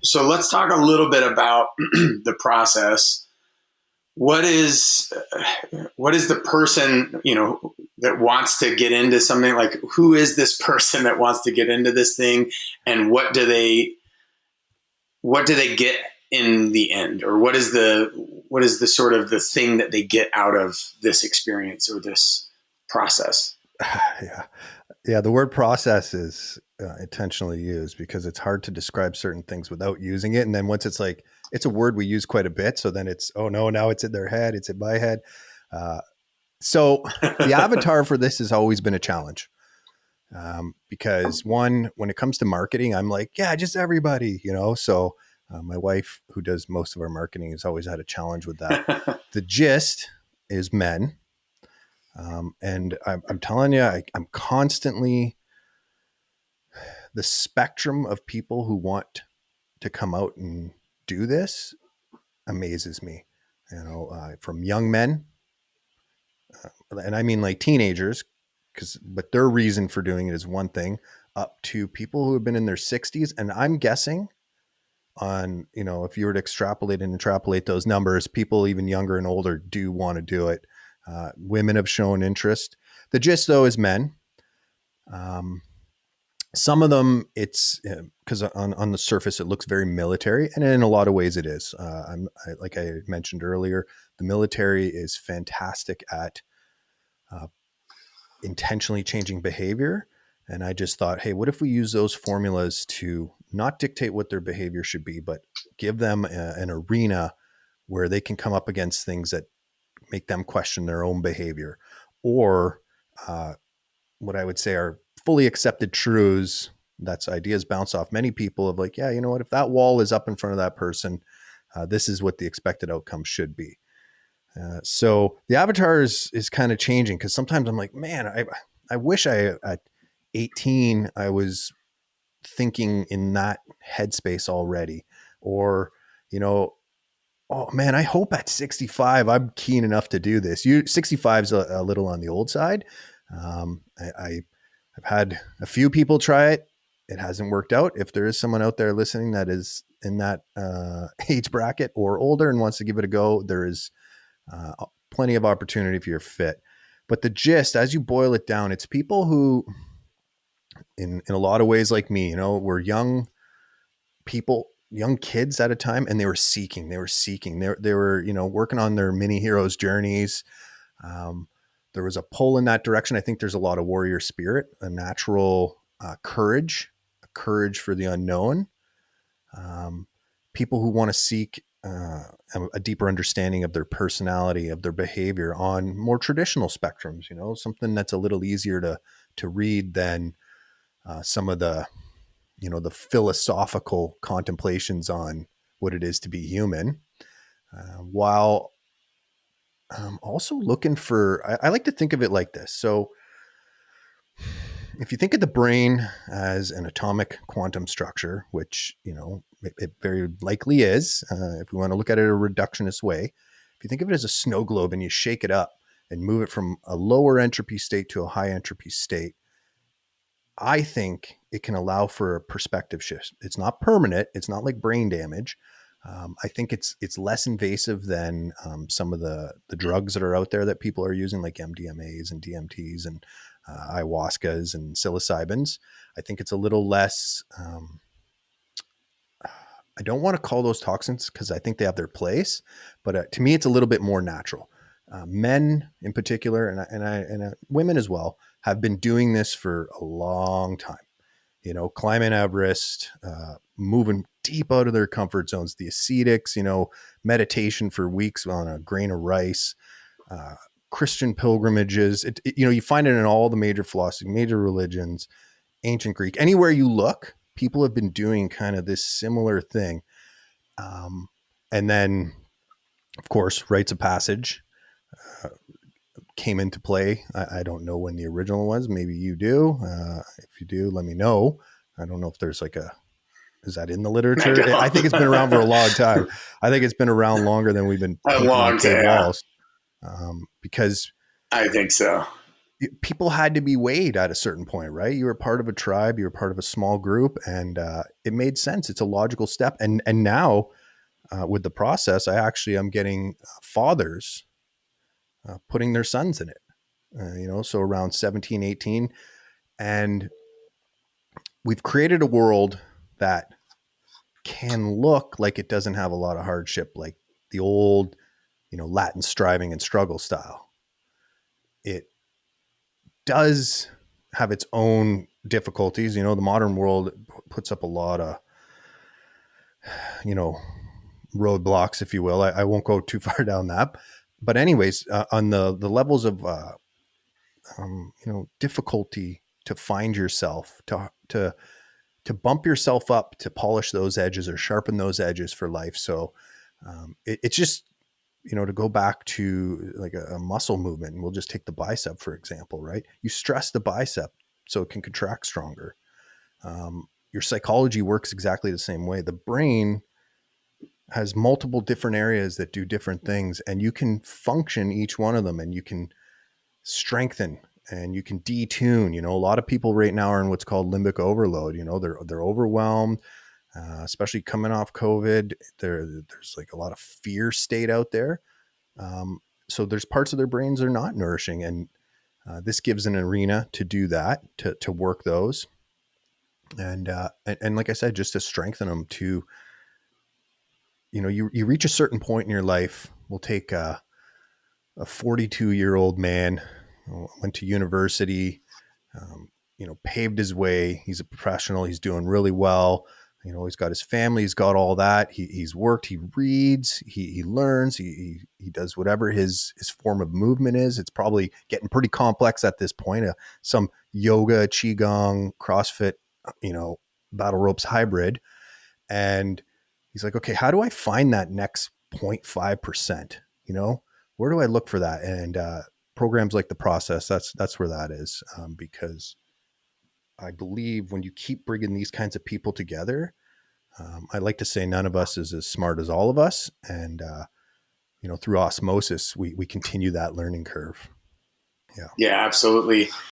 So let's talk a little bit about the process. What is the person, that wants to get into something? Like, who is this person that wants to get into this thing, and what do they get in the end, or what is the sort of the thing that they get out of this experience or this process? Yeah. Yeah. The word process is intentionally used because it's hard to describe certain things without using it. And then once it's like, it's a word we use quite a bit. So then it's, oh no, now it's in their head. It's in my head. So the avatar for this has always been a challenge. Because one, when it comes to marketing, I'm like, yeah, just everybody, so my wife, who does most of our marketing, has always had a challenge with that. The gist is men. And I'm telling you, I'm constantly, the spectrum of people who want to come out and do this amazes me, from young men, and I mean like teenagers, but their reason for doing it is one thing, up to people who have been in their 60s. And I'm guessing on, if you were to extrapolate those numbers, people even younger and older do want to do it. Women have shown interest. The gist, though, is men. Some of them, it's because on the surface, it looks very military. And in a lot of ways it is. Like I mentioned earlier, the military is fantastic at intentionally changing behavior. And I just thought, hey, what if we use those formulas to not dictate what their behavior should be, but give them an arena where they can come up against things that make them question their own behavior, or what I would say are fully accepted truths. That's ideas bounce off many people of like, yeah, you know what, if that wall is up in front of that person, this is what the expected outcome should be. So the avatar is kind of changing, because sometimes I'm like, man, I wish at 18, I was thinking in that headspace already, or, oh man, I hope at 65, I'm keen enough to do this. 65 is a little on the old side. I've had a few people try it. It hasn't worked out. If there is someone out there listening that is in that age bracket or older and wants to give it a go, there is plenty of opportunity if you're fit. But the gist, as you boil it down, it's people who, in a lot of ways, like me, were young people, young kids at a time, and they were seeking. They were working on their mini heroes journeys. There was a pull in that direction. I think there's a lot of warrior spirit, a natural courage, a courage for the unknown. People who want to seek a deeper understanding of their personality, of their behavior on more traditional spectrums, something that's a little easier to read than some of the philosophical contemplations on what it is to be human, while also looking for, I like to think of it like this. So if you think of the brain as an atomic quantum structure, which, it very likely is, if we want to look at it a reductionist way, if you think of it as a snow globe and you shake it up and move it from a lower entropy state to a high entropy state, I think it can allow for a perspective shift. It's not permanent. It's not like brain damage. I think it's less invasive than some of the drugs that are out there that people are using, like MDMAs and DMTs and ayahuascas and psilocybins. I think it's a little less. I don't want to call those toxins because I think they have their place, but to me, it's a little bit more natural. Men in particular, and women as well, have been doing this for a long time. Climbing Everest, moving deep out of their comfort zones, the ascetics, meditation for weeks on a grain of rice, Christian pilgrimages. You find it in all the major philosophies, major religions, ancient Greek, anywhere you look, people have been doing kind of this similar thing. And then, of course, rites of passage came into play. I don't know when the original was. Maybe you do. If you do, let me know. I don't know if there's is that in the literature? I think it's been around for a long time. I think it's been around longer than we've been a long time. walls. Because I think so. people had to be weighed at a certain point, right? You were part of a tribe, you were part of a small group, and it made sense. It's a logical step. And now with the process, I'm getting fathers putting their sons in it, so around 17, 18. And we've created a world that can look like it doesn't have a lot of hardship, like the old, Latin striving and struggle style. It does have its own difficulties. The modern world puts up a lot of, roadblocks, if you will. I won't go too far down that. But anyways, on the levels of, difficulty to find yourself, to bump yourself up, to polish those edges or sharpen those edges for life. So it's just, to go back to like a muscle movement, and we'll just take the bicep, for example, right? You stress the bicep so it can contract stronger. Your psychology works exactly the same way. The brain has multiple different areas that do different things, and you can function each one of them, and you can strengthen and you can detune. A lot of people right now are in what's called limbic overload. They're overwhelmed, especially coming off COVID. There's like a lot of fear state out there. So there's parts of their brains they're not nourishing, and this gives an arena to do that, to work those, and like I said, just to strengthen them. To you reach a certain point in your life. We'll take a 42-year-old man, went to university, paved his way. He's a professional. He's doing really well. He's got his family. He's got all that. He's worked. He reads. He learns. He does whatever his form of movement is. It's probably getting pretty complex at this point. Some yoga, qigong, CrossFit, battle ropes hybrid. And he's like, okay, how do I find that next 0.5%? Where do I look for that? And programs like the process, that's where that is, because I believe when you keep bringing these kinds of people together, I like to say none of us is as smart as all of us. And, through osmosis, we continue that learning curve. Yeah. Yeah, absolutely.